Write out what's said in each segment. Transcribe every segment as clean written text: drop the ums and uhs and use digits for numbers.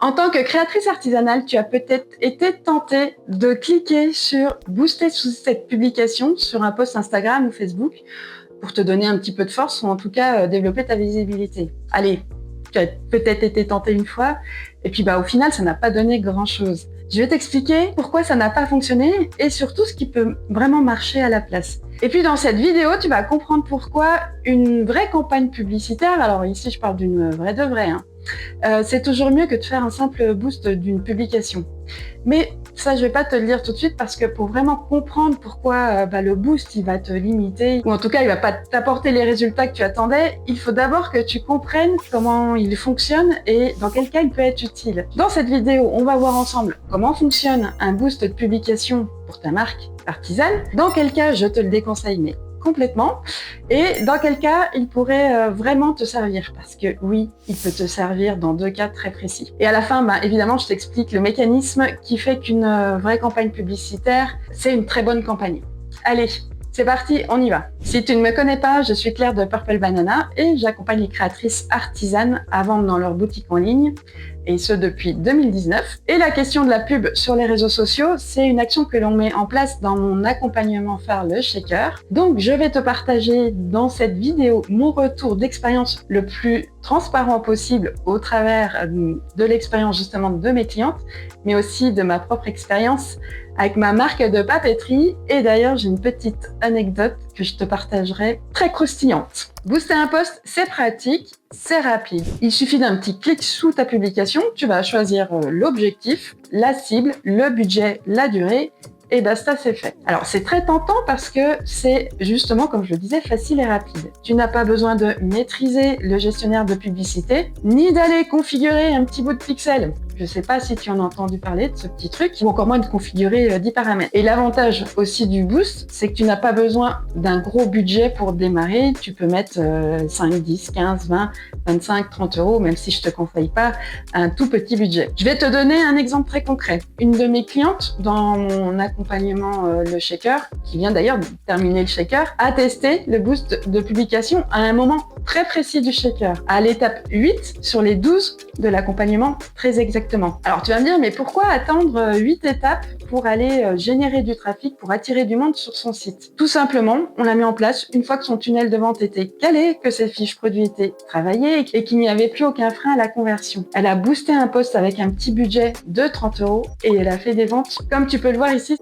En tant que créatrice artisanale, tu as peut-être été tentée de cliquer sur booster sous cette publication sur un post Instagram ou Facebook pour te donner un petit peu de force ou en tout cas développer ta visibilité. Allez, tu as peut-être été tentée une fois et puis au final, ça n'a pas donné grand-chose. Je vais t'expliquer pourquoi ça n'a pas fonctionné et surtout ce qui peut vraiment marcher à la place. Et puis dans cette vidéo, tu vas comprendre pourquoi une vraie campagne publicitaire, alors ici je parle d'une vraie de vraie, c'est toujours mieux que de faire un simple boost d'une publication. Mais ça, je vais pas te le dire tout de suite parce que pour vraiment comprendre pourquoi le boost, il va te limiter ou en tout cas, il va pas t'apporter les résultats que tu attendais, il faut d'abord que tu comprennes comment il fonctionne et dans quel cas il peut être utile. Dans cette vidéo, on va voir ensemble comment fonctionne un boost de publication pour ta marque artisane, dans quel cas je te le déconseille, mais complètement, et dans quel cas il pourrait vraiment te servir, parce que oui, il peut te servir dans 2 cas très précis. Et à la fin, évidemment, je t'explique le mécanisme qui fait qu'une vraie campagne publicitaire, c'est une très bonne campagne. Allez, c'est parti, on y va. Si tu ne me connais pas, je suis Claire de Purple Banana et j'accompagne les créatrices artisanes à vendre dans leur boutique en ligne, et ce depuis 2019. Et la question de la pub sur les réseaux sociaux, c'est une action que l'on met en place dans mon accompagnement phare, le Shaker. Donc je vais te partager dans cette vidéo mon retour d'expérience le plus transparent possible au travers de l'expérience justement de mes clientes, mais aussi de ma propre expérience avec ma marque de papeterie. Et d'ailleurs, j'ai une petite anecdote que je te partagerai très croustillante. Booster un post, c'est pratique, c'est rapide. Il suffit d'un petit clic sous ta publication, tu vas choisir l'objectif, la cible, le budget, la durée, et basta, c'est fait. Alors, c'est très tentant parce que c'est justement, comme je le disais, facile et rapide. Tu n'as pas besoin de maîtriser le gestionnaire de publicité, ni d'aller configurer un petit bout de pixel. Je ne sais pas si tu en as entendu parler de ce petit truc, ou encore moins de configurer 10 paramètres. Et l'avantage aussi du boost, c'est que tu n'as pas besoin d'un gros budget pour démarrer. Tu peux mettre 5, 10, 15, 20, 25, 30 euros, même si je te conseille pas un tout petit budget. Je vais te donner un exemple très concret. Une de mes clientes, dans mon accompagnement le Shaker, qui vient d'ailleurs de terminer le Shaker, a testé le boost de publication à un moment très précis du Shaker, à l'étape 8 sur les 12 de l'accompagnement, très exactement. Alors tu vas me dire, mais pourquoi attendre 8 étapes pour aller générer du trafic, pour attirer du monde sur son site? Tout simplement, on l'a mis en place une fois que son tunnel de vente était calé, que ses fiches produits étaient travaillées et qu'il n'y avait plus aucun frein à la conversion. Elle a boosté un post avec un petit budget de 30 euros et elle a fait des ventes, comme tu peux le voir ici.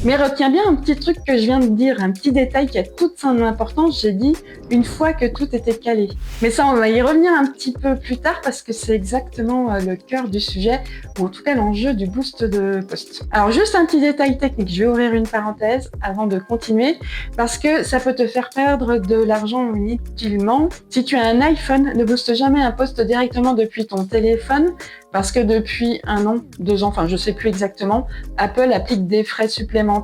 Mais retiens bien un petit truc que je viens de dire, un petit détail qui a toute son importance. J'ai dit une fois que tout était calé. Mais ça, on va y revenir un petit peu plus tard parce que c'est exactement le cœur du sujet, ou en tout cas l'enjeu du boost de post. Alors juste un petit détail technique, je vais ouvrir une parenthèse avant de continuer parce que ça peut te faire perdre de l'argent inutilement. Si tu as un iPhone, ne booste jamais un post directement depuis ton téléphone parce que depuis 1 an, 2 ans, enfin je sais plus exactement, Apple applique des frais supplémentaires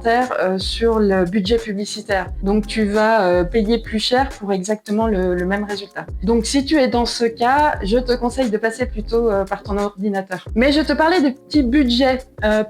sur le budget publicitaire. Donc tu vas payer plus cher pour exactement le même résultat. Donc si tu es dans ce cas, je te conseille de passer plutôt par ton ordinateur. Mais je te parlais de petits budgets.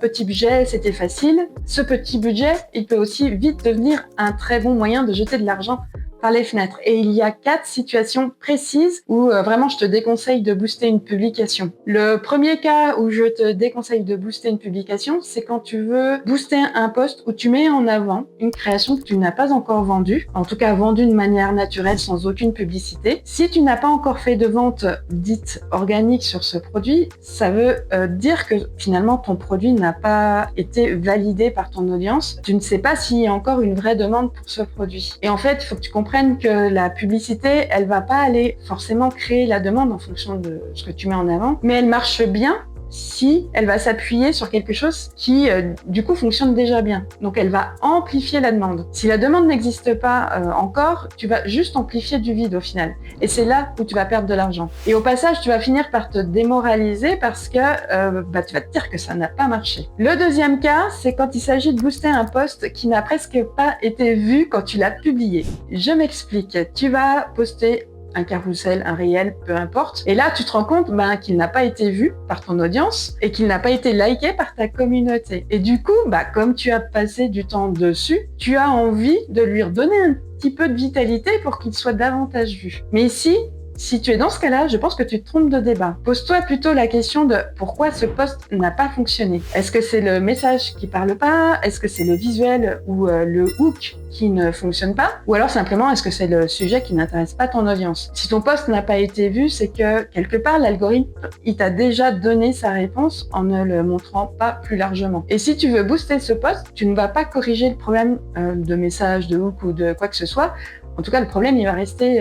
Petit budget, c'était facile. Ce petit budget, il peut aussi vite devenir un très bon moyen de jeter de l'argent par les fenêtres. Et il y a 4 situations précises où vraiment je te déconseille de booster une publication. Le premier cas où je te déconseille de booster une publication, c'est quand tu veux booster un post où tu mets en avant une création que tu n'as pas encore vendue, en tout cas vendue de manière naturelle sans aucune publicité. Si tu n'as pas encore fait de vente dite organique sur ce produit, ça veut dire que finalement ton produit n'a pas été validé par ton audience. Tu ne sais pas s'il y a encore une vraie demande pour ce produit. Et en fait, il faut que tu comprennes que la publicité, elle va pas aller forcément créer la demande en fonction de ce que tu mets en avant, mais elle marche bien si elle va s'appuyer sur quelque chose qui, du coup, fonctionne déjà bien. Donc, elle va amplifier la demande. Si la demande n'existe pas encore, tu vas juste amplifier du vide au final. Et c'est là où tu vas perdre de l'argent. Et au passage, tu vas finir par te démoraliser parce que tu vas te dire que ça n'a pas marché. Le deuxième cas, c'est quand il s'agit de booster un post qui n'a presque pas été vu quand tu l'as publié. Je m'explique. Tu vas poster un carrousel, un réel, peu importe. Et là, tu te rends compte qu'il n'a pas été vu par ton audience et qu'il n'a pas été liké par ta communauté. Et du coup, comme tu as passé du temps dessus, tu as envie de lui redonner un petit peu de vitalité pour qu'il soit davantage vu. Mais ici, Si tu es dans ce cas-là, je pense que tu te trompes de débat. Pose-toi plutôt la question de pourquoi ce post n'a pas fonctionné. Est-ce que c'est le message qui parle pas? Est-ce que c'est le visuel ou le hook qui ne fonctionne pas? Ou alors simplement, est-ce que c'est le sujet qui n'intéresse pas ton audience? Si ton post n'a pas été vu, c'est que quelque part, l'algorithme, il t'a déjà donné sa réponse en ne le montrant pas plus largement. Et si tu veux booster ce post, tu ne vas pas corriger le problème de message, de hook ou de quoi que ce soit. En tout cas, le problème, il va rester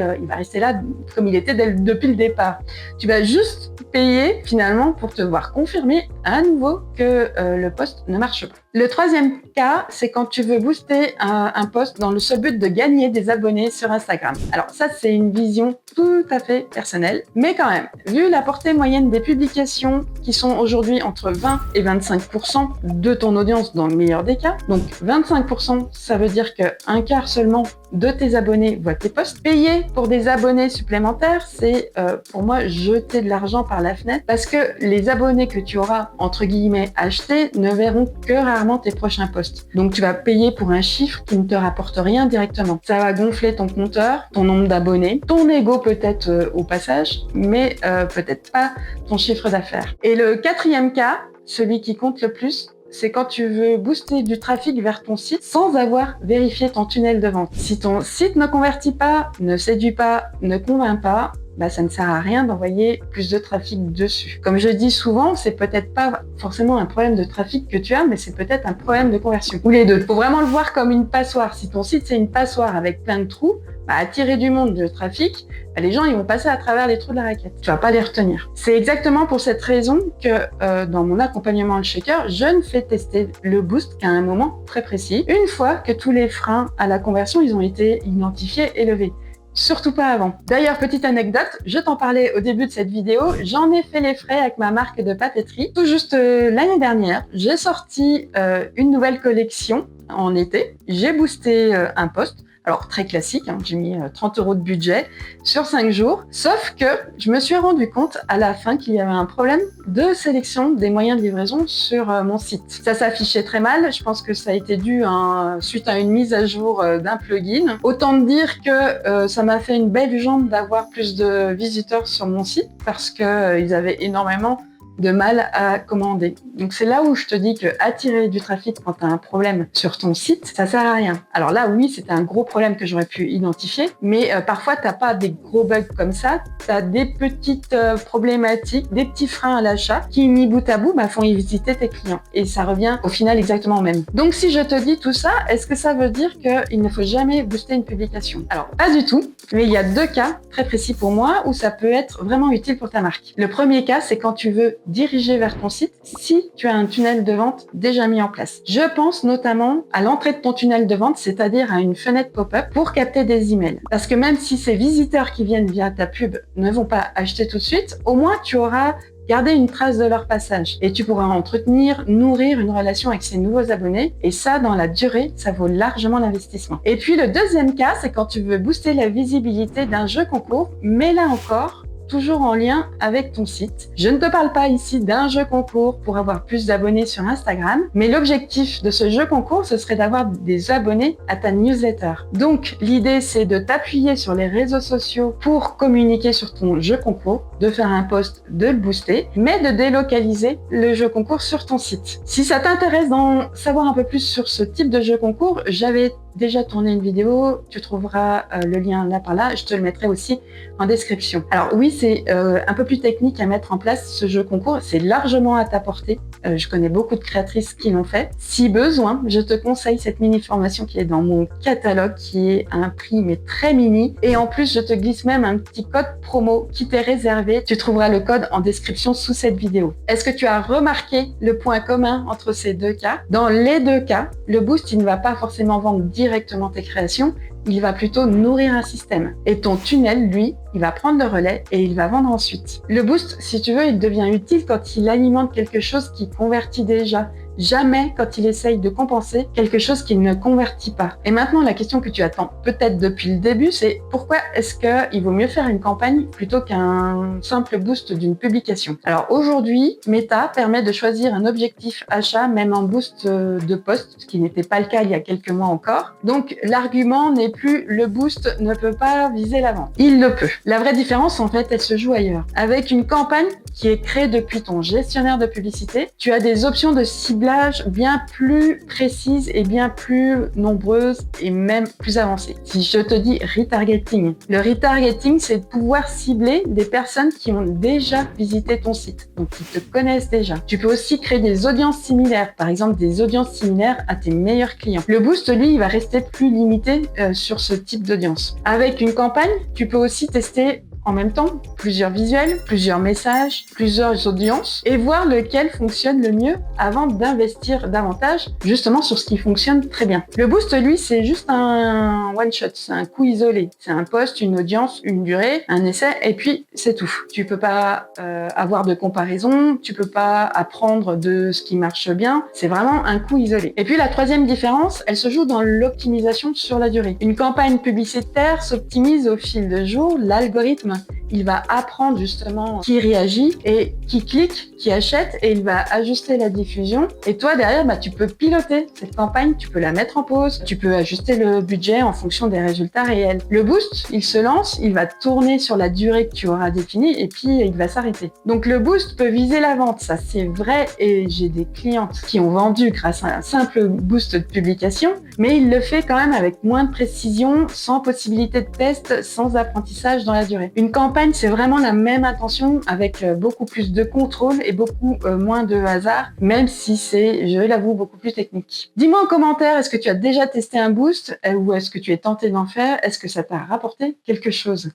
là comme il était depuis le départ. Tu vas juste payer finalement pour te voir confirmer à nouveau que le post ne marche pas. Le troisième cas, c'est quand tu veux booster un post dans le seul but de gagner des abonnés sur Instagram. Alors ça, c'est une vision tout à fait personnelle, mais quand même, vu la portée moyenne des publications qui sont aujourd'hui entre 20 et 25% de ton audience dans le meilleur des cas, donc 25%, ça veut dire qu'un quart seulement de tes abonnés voient tes posts. Payer pour des abonnés supplémentaires, c'est pour moi jeter de l'argent par la fenêtre parce que les abonnés que tu auras entre guillemets achetés ne verront que rarement tes prochains posts. Donc tu vas payer pour un chiffre qui ne te rapporte rien directement. Ça va gonfler ton compteur, ton nombre d'abonnés, ton ego peut-être au passage, mais peut-être pas ton chiffre d'affaires. Et le quatrième cas, celui qui compte le plus, c'est quand tu veux booster du trafic vers ton site sans avoir vérifié ton tunnel de vente. Si ton site ne convertit pas, ne séduit pas, ne convainc pas, ça ne sert à rien d'envoyer plus de trafic dessus. Comme je dis souvent, c'est peut-être pas forcément un problème de trafic que tu as, mais c'est peut-être un problème de conversion. Ou les deux. Faut vraiment le voir comme une passoire. Si ton site c'est une passoire avec plein de trous, attirer du monde, de trafic, les gens ils vont passer à travers les trous de la raquette. Tu vas pas les retenir. C'est exactement pour cette raison que dans mon accompagnement le shaker, je ne fais tester le boost qu'à un moment très précis, une fois que tous les freins à la conversion ils ont été identifiés et levés. Surtout pas avant. D'ailleurs, petite anecdote, je t'en parlais au début de cette vidéo, j'en ai fait les frais avec ma marque de papeterie. Tout juste l'année dernière, j'ai sorti une nouvelle collection en été. J'ai boosté un post. Alors très classique, j'ai mis 30 € de budget sur 5 jours, sauf que je me suis rendu compte à la fin qu'il y avait un problème de sélection des moyens de livraison sur mon site. Ça s'affichait très mal, je pense que ça a été dû suite à une mise à jour d'un plugin. Autant dire que ça m'a fait une belle jambe d'avoir plus de visiteurs sur mon site parce qu'ils avaient énormément de mal à commander. Donc c'est là où je te dis que attirer du trafic quand tu as un problème sur ton site, ça sert à rien. Alors là, oui, c'était un gros problème que j'aurais pu identifier, mais parfois t'as pas des gros bugs comme ça, tu as des petites problématiques, des petits freins à l'achat qui, mis bout à bout, font hésiter tes clients. Et ça revient au final exactement au même. Donc si je te dis tout ça, est-ce que ça veut dire qu'il ne faut jamais booster une publication? Alors pas du tout, mais il y a deux cas très précis pour moi où ça peut être vraiment utile pour ta marque. Le premier cas, c'est quand tu veux diriger vers ton site si tu as un tunnel de vente déjà mis en place. Je pense notamment à l'entrée de ton tunnel de vente, c'est-à-dire à une fenêtre pop-up pour capter des emails. Parce que même si ces visiteurs qui viennent via ta pub ne vont pas acheter tout de suite, au moins tu auras gardé une trace de leur passage et tu pourras entretenir, nourrir une relation avec ces nouveaux abonnés et ça, dans la durée, ça vaut largement l'investissement. Et puis le deuxième cas, c'est quand tu veux booster la visibilité d'un jeu concours, mais là encore, toujours en lien avec ton site. Je ne te parle pas ici d'un jeu concours pour avoir plus d'abonnés sur Instagram, mais l'objectif de ce jeu concours, ce serait d'avoir des abonnés à ta newsletter. Donc, l'idée, c'est de t'appuyer sur les réseaux sociaux pour communiquer sur ton jeu concours, de faire un post, de le booster, mais de délocaliser le jeu concours sur ton site. Si ça t'intéresse d'en savoir un peu plus sur ce type de jeu concours, j'avais déjà tourné une vidéo, tu trouveras le lien là par là, je te le mettrai aussi en description. Alors oui, c'est un peu plus technique à mettre en place ce jeu concours, c'est largement à ta portée. Je connais beaucoup de créatrices qui l'ont fait. Si besoin, je te conseille cette mini formation qui est dans mon catalogue, qui est à un prix mais très mini. Et en plus, je te glisse même un petit code promo qui t'est réservé. Tu trouveras le code en description sous cette vidéo. Est-ce que tu as remarqué le point commun entre ces deux cas? Dans les deux cas, le boost, il ne va pas forcément vendre directement tes créations, il va plutôt nourrir un système. Et ton tunnel, lui, il va prendre le relais et il va vendre ensuite. Le boost, si tu veux, il devient utile quand il alimente quelque chose qui convertit déjà. jamais quand il essaye de compenser quelque chose qui ne convertit pas. Et maintenant, la question que tu attends peut-être depuis le début, c'est pourquoi est-ce qu'il vaut mieux faire une campagne plutôt qu'un simple boost d'une publication? Alors aujourd'hui, Meta permet de choisir un objectif achat même en boost de post, ce qui n'était pas le cas il y a quelques mois encore. Donc l'argument n'est plus le boost ne peut pas viser la vente. Il le peut. La vraie différence, en fait, elle se joue ailleurs. Avec une campagne qui est créée depuis ton gestionnaire de publicité, tu as des options de ciblage bien plus précises et bien plus nombreuses et même plus avancées. Si je te dis retargeting, le retargeting, c'est de pouvoir cibler des personnes qui ont déjà visité ton site, donc qui te connaissent déjà. Tu peux aussi créer des audiences similaires, par exemple des audiences similaires à tes meilleurs clients. Le boost, lui, il va rester plus limité sur ce type d'audience. Avec une campagne, tu peux aussi tester en même temps plusieurs visuels, plusieurs messages, plusieurs audiences et voir lequel fonctionne le mieux avant d'investir davantage justement sur ce qui fonctionne très bien. Le boost, lui, c'est juste un one shot, c'est un coup isolé, c'est un post, une audience, une durée, un essai et puis c'est tout. Tu peux pas avoir de comparaison, tu peux pas apprendre de ce qui marche bien, c'est vraiment un coup isolé. Et puis la troisième différence, elle se joue dans l'optimisation sur la durée. Une campagne publicitaire s'optimise au fil de jour, l'algorithme il va apprendre justement qui réagit et qui clique, qui achète et il va ajuster la diffusion. Et toi, derrière, tu peux piloter cette campagne, tu peux la mettre en pause, tu peux ajuster le budget en fonction des résultats réels. Le boost, il se lance, il va tourner sur la durée que tu auras définie et puis il va s'arrêter. Donc le boost peut viser la vente, ça c'est vrai et j'ai des clientes qui ont vendu grâce à un simple boost de publication, mais il le fait quand même avec moins de précision, sans possibilité de test, sans apprentissage dans la durée. Une campagne, c'est vraiment la même intention avec beaucoup plus de contrôle et beaucoup moins de hasard, même si c'est, je l'avoue, beaucoup plus technique. Dis-moi en commentaire, est-ce que tu as déjà testé un boost ou est-ce que tu es tenté d'en faire? Est-ce que ça t'a rapporté quelque chose?